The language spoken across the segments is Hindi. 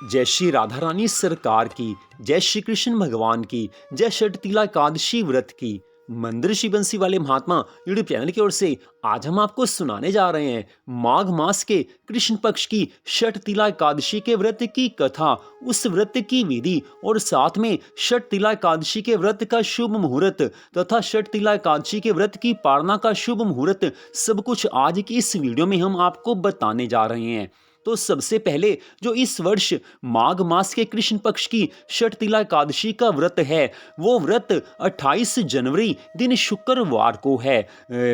जय श्री राधा रानी सरकार की, जय श्री कृष्ण भगवान की, जय षटतिला एकादशी व्रत की। मंदिर श्री बंसी वाले महात्मा यूट्यूब चैनल की ओर से आज हम आपको सुनाने जा रहे हैं माघ मास के कृष्ण पक्ष की षटतिला एकादशी के व्रत की कथा, उस व्रत की विधि और साथ में षटतिला एकादशी के व्रत का शुभ मुहूर्त तथा षटतिला एकादशी के व्रत की पारणा का शुभ मुहूर्त, सब कुछ आज की इस वीडियो में हम आपको बताने जा रहे हैं। तो सबसे पहले जो इस वर्ष माघ मास के कृष्ण पक्ष की षटतिला एकादशी का व्रत है, वो व्रत 28 जनवरी दिन शुक्रवार को है।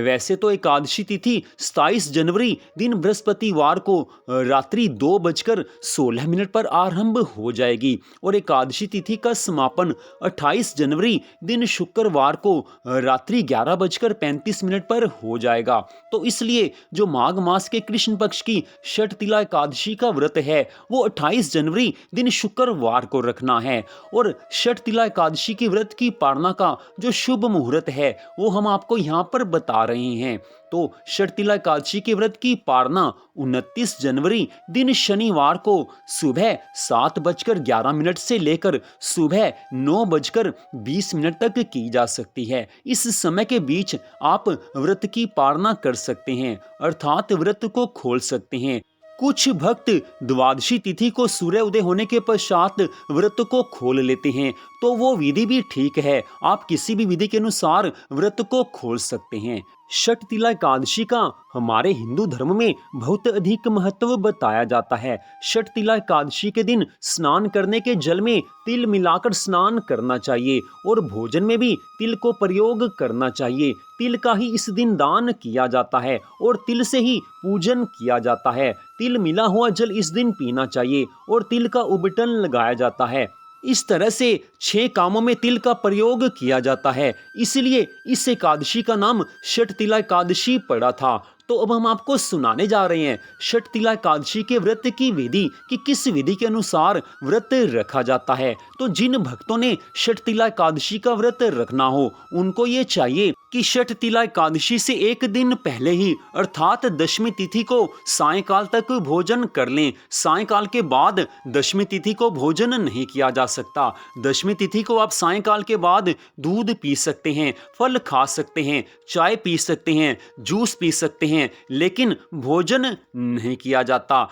वैसे तो एकादशी तिथि 27 जनवरी दिन बृहस्पतिवार को रात्रि 2:16 पर आरंभ हो जाएगी और एकादशी तिथि का समापन 28 जनवरी दिन शुक्रवार को रात्रि 11:35 पर हो जाएगा। तो इसलिए जो माघ मास के कृष्ण पक्ष की षटतिला एकादशी का व्रत है वो 28 जनवरी दिन शुक्रवार को रखना है। और षटतिला एकादशी के व्रत की पारणा का जो शुभ मुहूर्त है वो हम आपको यहाँ पर बता रहे हैं। तो षटतिला एकादशी के व्रत की पारणा 29 जनवरी दिन शनिवार को सुबह 7:11 से लेकर सुबह 9:20 तक की जा सकती है। इस समय के बीच आप व्रत की पारणा कर सकते हैं, अर्थात व्रत को खोल सकते हैं। कुछ भक्त द्वादशी तिथि को सूर्य उदय होने के पश्चात व्रत को खोल लेते हैं, तो वो विधि भी ठीक है, आप किसी भी विधि के अनुसार व्रत को खोल सकते हैं। षटतिला एकादशी का हमारे हिंदू धर्म में बहुत अधिक महत्व बताया जाता है। षटतिला एकादशी के दिन स्नान करने के जल में तिल मिलाकर स्नान करना चाहिए और भोजन में भी तिल को प्रयोग करना चाहिए। तिल का ही इस दिन दान किया जाता है और तिल से ही पूजन किया जाता है। तिल मिला हुआ जल इस दिन पीना चाहिए और तिल का उबटन लगाया जाता है। इस तरह से 6 कामों में तिल का प्रयोग किया जाता है, इसलिए इस एकादशी का नाम षटतिला एकादशी पड़ा था। तो अब हम आपको सुनाने जा रहे हैं षटतिला एकादशी के व्रत की विधि कि किस विधि के अनुसार व्रत रखा जाता है। तो जिन भक्तों ने षटतिला एकादशी का व्रत रखना हो उनको ये चाहिए कि षटतिला एकादशी से एक दिन पहले ही अर्थात दशमी तिथि को सायंकाल तक भोजन कर लें। सायंकाल के बाद दशमी तिथि को भोजन नहीं किया जा सकता। दशमी तिथि को आप सायंकाल के बाद दूध पी सकते हैं, फल खा सकते हैं, चाय पी सकते हैं, जूस पी सकते हैं, लेकिन भोजन नहीं किया जाता।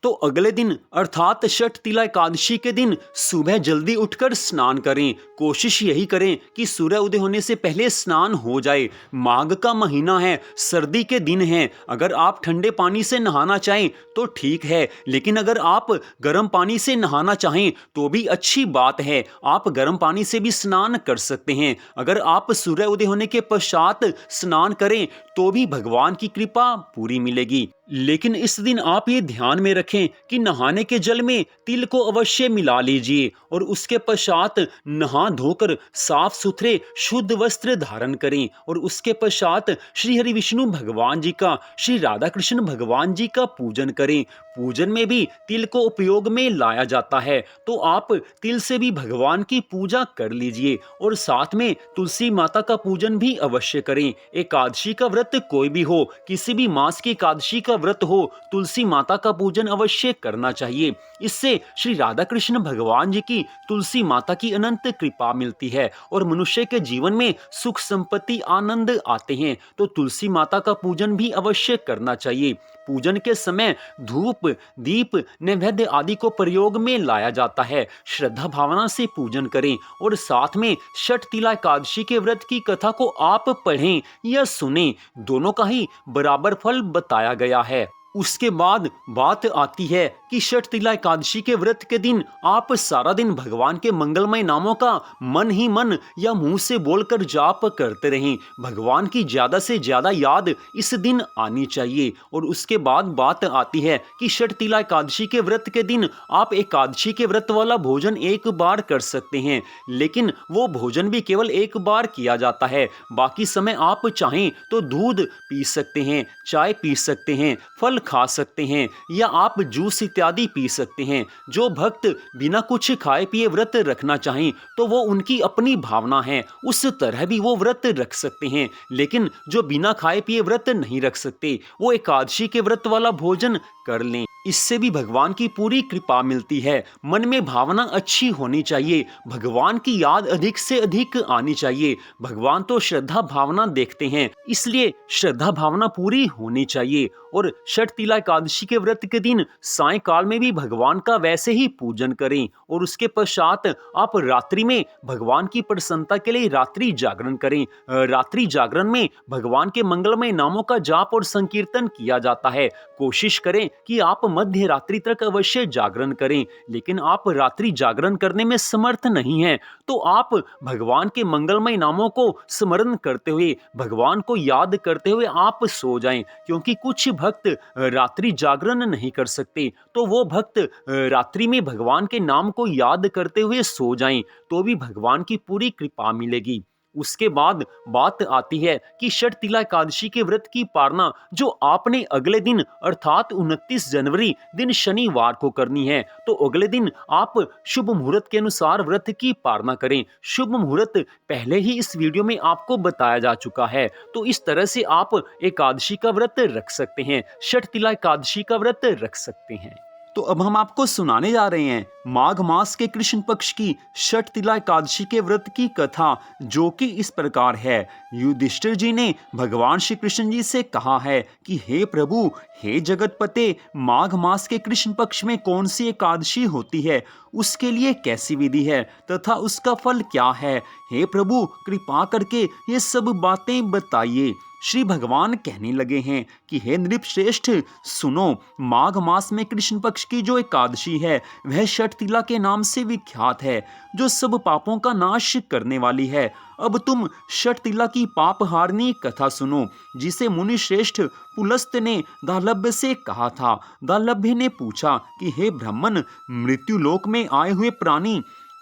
तो अगले दिन अर्थात षटतिला एकादशी के दिन सुबह जल्दी उठकर स्नान करें। कोशिश यही करें कि सूर्य उदय होने से पहले स्नान हो जाए। माघ का महीना है, सर्दी के दिन हैं, अगर आप ठंडे पानी से नहाना चाहें तो ठीक है, लेकिन अगर आप गर्म पानी से नहाना चाहें तो भी अच्छी बात है, आप गर्म पानी से भी स्नान कर सकते हैं। अगर आप सूर्य उदय होने के पश्चात स्नान करें तो भी भगवान की कृपा पूरी मिलेगी। लेकिन इस दिन आप ये ध्यान में रखें कि नहाने के जल में तिल को अवश्य मिला लीजिए और उसके पश्चात नहा धोकर साफ सुथरे शुद्ध वस्त्र धारण करें और उसके पश्चात श्री हरि विष्णु भगवान जी का, श्री राधा कृष्ण भगवान जी का पूजन करें। पूजन में भी तिल को उपयोग में लाया जाता है, तो आप तिल से भी भगवान की पूजा कर लीजिए और साथ में तुलसी माता का पूजन भी अवश्य करें। एकादशी का व्रत कोई भी हो, किसी भी मास की एकादशी का व्रत हो, तुलसी माता का पूजन अवश्य करना चाहिए। इससे श्री राधा कृष्ण भगवान जी की, तुलसी माता की अनंत कृपा मिलती है और मनुष्य के जीवन में सुख संपत्ति आनंद आते हैं। तो तुलसी माता का पूजन भी अवश्य करना चाहिए। पूजन के समय धूप, दीप, नैवेद्य आदि को प्रयोग में लाया जाता है। श्रद्धा भावना से पूजन करें और साथ में षटतिला एकादशी के व्रत की कथा को आप पढ़ें या सुनें, दोनों का ही बराबर फल बताया गया है। उसके बाद बात आती है कि षटतिला एकादशी के व्रत के दिन आप सारा दिन भगवान के मंगलमय नामों का मन ही मन या मुंह से बोलकर जाप करते रहें। भगवान की ज्यादा से ज्यादा याद इस दिन आनी चाहिए। और उसके बाद बात आती है कि षटतिला एकादशी के व्रत के दिन आप एकादशी के व्रत वाला भोजन एक बार कर सकते हैं, लेकिन वो भोजन भी केवल एक बार किया जाता है। बाकी समय आप चाहें तो दूध पी सकते हैं, चाय पी सकते हैं, फल खा सकते हैं या आप जूस इत्यादि पी सकते हैं। जो भक्त बिना कुछ खाए पिए व्रत रखना चाहें तो वो उनकी अपनी भावना है, उस तरह भी वो व्रत रख सकते हैं। लेकिन जो बिना खाए पिए व्रत नहीं रख सकते वो एकादशी के व्रत वाला भोजन कर लें। इससे भी भगवान की पूरी कृपा मिलती है। मन में भावना अच्छी होनी चाहिए, भगवान की याद अधिक से अधिक आनी चाहिए। भगवान तो श्रद्धा भावना देखते हैं, इसलिए श्रद्धा भावना पूरी होनी चाहिए। और छठ तिला एकादशी के व्रत के दिन सायंकाल में भी भगवान का वैसे ही पूजन करें और उसके पश्चात आप रात्रि में भगवान की प्रसन्नता के लिए रात्रि जागरण करें। रात्रि जागरण में भगवान के मंगलमय नामों का जाप और संकीर्तन किया जाता है। कोशिश करें कि आप मध्य रात्रि तक अवश्य जागरण करें, लेकिन आप रात्रि जागरण करने में समर्थ नहीं हैं तो आप भगवान के मंगलमय नामों को स्मरण करते हुए, भगवान को याद करते हुए आप सो जाएं। क्योंकि कुछ भक्त रात्रि जागरण नहीं कर सकते, तो वो भक्त रात्रि में भगवान के नाम को याद करते हुए सो जाएं, तो भी भगवान की पूरी कृपा मिलेगी। उसके बाद बात आती है कि छठ तिला एकादशी के व्रत की पारना जो आपने अगले दिन अर्थात 29 जनवरी दिन शनिवार को करनी है, तो अगले दिन आप शुभ मुहूर्त के अनुसार व्रत की पारना करें। शुभ मुहूर्त पहले ही इस वीडियो में आपको बताया जा चुका है, तो इस तरह से आप एकादशी का व्रत रख सकते हैं, छठ तिला एकादशी का व्रत रख सकते हैं। तो अब हम आपको सुनाने जा रहे हैं माघ मास के कृष्ण पक्ष की छठ तिला एकादशी के व्रत की कथा, जो कि इस प्रकार है। युधिष्ठिर जी ने भगवान श्री कृष्ण जी से कहा है कि हे प्रभु, हे जगतपते, माघ मास के कृष्ण पक्ष में कौन सी एकादशी होती है, उसके लिए कैसी विधि है तथा उसका फल क्या है। हे प्रभु, कृपा करके ये सब बातें बताइए। श्री भगवान कहने लगे हैं कि हे नृपश्रेष्ठ, सुनो, माघ मास में कृष्ण पक्ष की जो एकादशी है वह छठ तिला के नाम से विख्यात है, जो सब पापों का नाश करने वाली है। अब तुम छठ तिला की पापहारिणी कथा सुनो, जिसे मुनि श्रेष्ठ पुलस्त ने दालभ्य से कहा था। दालभ्य ने पूछा कि हे ब्राह्मण, मृत्युलोक में आए हुए प्राणी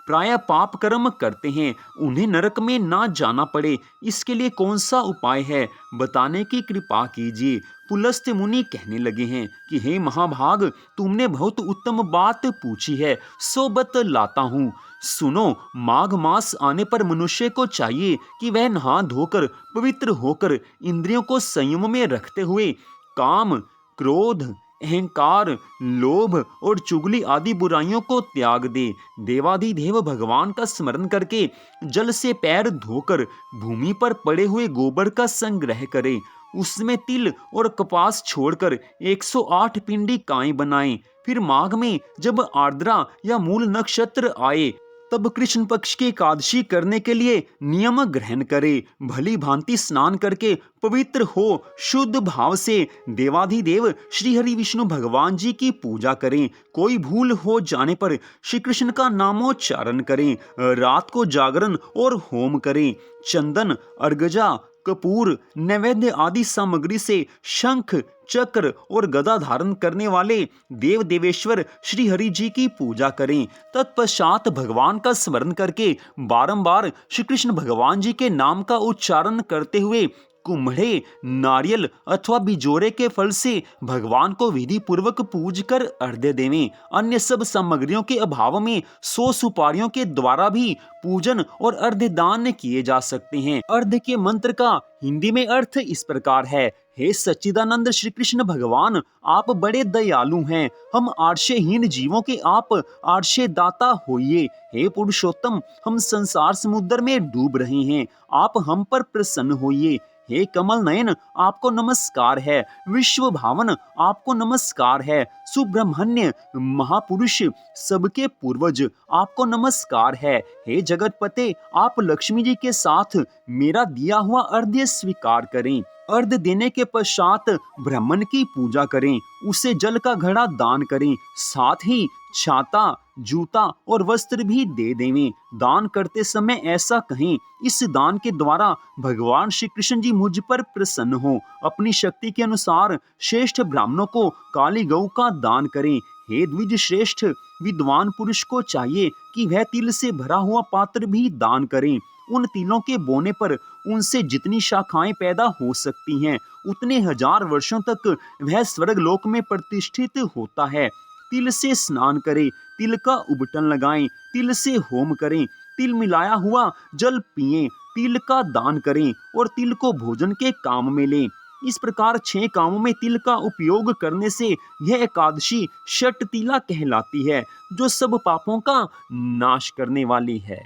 प्राय पाप कर्म करते हैं, उन्हें नरक में ना जाना पड़े, इसके लिए कौन सा उपाय है, बताने की कृपा कीजिए। पुलस्त मुनि कहने लगे हैं कि हे महाभाग, तुमने बहुत उत्तम बात पूछी है, सो बतलाता हूँ। सुनो, माघ मास आने पर मनुष्य को चाहिए कि वह नहा धोकर पवित्र होकर इंद्रियों को संयम में रखते हुए काम, क्रोध, अहंकार, लोभ और चुगली आदि बुराइयों को त्याग दे। देवाधिदेव भगवान का स्मरण करके जल से पैर धोकर भूमि पर पड़े हुए गोबर का संग्रह करे, उसमें तिल और कपास छोड़कर 108 पिंडी काएं बनाएं। फिर माघ में जब आर्द्रा या मूल नक्षत्र आए, तब कृष्ण पक्ष की एकादशी करने के लिए नियम ग्रहण करे। भली भांति स्नान करके पवित्र हो शुद्ध भाव से देवाधिदेव श्री हरि विष्णु भगवान जी की पूजा करें। कोई भूल हो जाने पर श्री कृष्ण का नामोच्चारण करें। रात को जागरण और होम करें। चंदन, अर्गजा, कपूर, नैवेद्य आदि सामग्री से शंख, चक्र और गदा धारण करने वाले देव देवेश्वर श्री हरि जी की पूजा करें। तत्पश्चात भगवान का स्मरण करके बारंबार श्री कृष्ण भगवान जी के नाम का उच्चारण करते हुए कुम्हड़े, नारियल अथवा बिजोरे के फल से भगवान को विधि पूर्वक पूज कर अर्घ्य देवें। अन्य सब सामग्रियों के अभाव में 100 सुपारियों के द्वारा भी पूजन और अर्घ्य दान किए जा सकते हैं। अर्घ्य के मंत्र का हिंदी में अर्थ इस प्रकार है। हे सच्चिदानंद श्री कृष्ण भगवान, आप बड़े दयालु हैं, हम आश्रयहीन जीवों के आप आश्रय दाता होइए। हे पुरुषोत्तम, हम संसार समुद्र में डूब रहे हैं, आप हम पर प्रसन्न होइए। हे कमल नयन, आपको नमस्कार है। विश्व भावन, आपको नमस्कार है। सुब्रह्मण्य महापुरुष, सबके पूर्वज, आपको नमस्कार है। हे जगतपते, आप लक्ष्मी जी के साथ मेरा दिया हुआ अर्घ्य स्वीकार करें। अर्घ्य देने के पश्चात ब्राह्मण की पूजा करें, उसे जल का घड़ा दान करें, साथ ही छाता, जूता और वस्त्र भी दे देवें। दान करते समय ऐसा कहें, इस दान के द्वारा भगवान श्री कृष्ण जी मुझ पर प्रसन्न हो। अपनी शक्ति के अनुसार श्रेष्ठ ब्राह्मणों को काली गौ का दान करें। हे द्विज श्रेष्ठ, विद्वान पुरुष को चाहिए कि वह तिल से भरा हुआ पात्र भी दान करें। उन तिलों के बोने पर उनसे जितनी शाखाएं पैदा हो सकती हैं, उतने हजार वर्षों तक वह स्वर्ग लोक में प्रतिष्ठित होता है। तिल से स्नान करें, तिल का उबटन लगाएं, तिल से होम करें, तिल मिलाया हुआ जल पिएं, तिल का दान करें और तिल को भोजन के काम में लें। इस प्रकार 6 कामों में तिल का उपयोग करने से यह एकादशी षट तिला कहलाती है, जो सब पापों का नाश करने वाली है।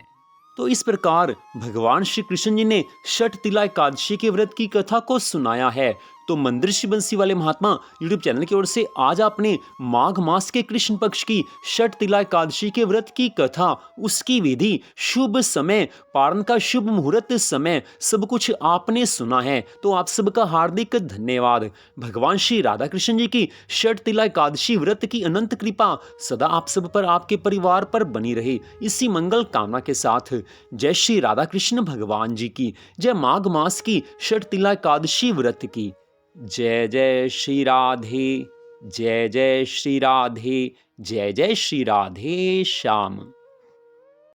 तो इस प्रकार भगवान श्री कृष्ण जी ने षट तिला एकादशी के व्रत की कथा को सुनाया है। तो मंदिर श्री बंसी वाले महात्मा यूट्यूब चैनल की ओर से आज आपने माघ मास के कृष्ण पक्ष की षट तिला एकादशी के व्रत की कथा, उसकी विधि, शुभ समय, पारण का शुभ मुहूर्त समय, सब कुछ आपने सुना है। तो आप सबका हार्दिक धन्यवाद। भगवान श्री राधा कृष्ण जी की षट तिला एकादशी व्रत की अनंत कृपा सदा आप सब पर, आपके परिवार पर बनी रहे, इसी मंगल कामना के साथ जय श्री राधा कृष्ण भगवान जी की जय। माघ मास की षट तिला एकादशी व्रत की जय। जय श्री राधे, जय जय श्री राधे, जय जय श्री राधे श्याम।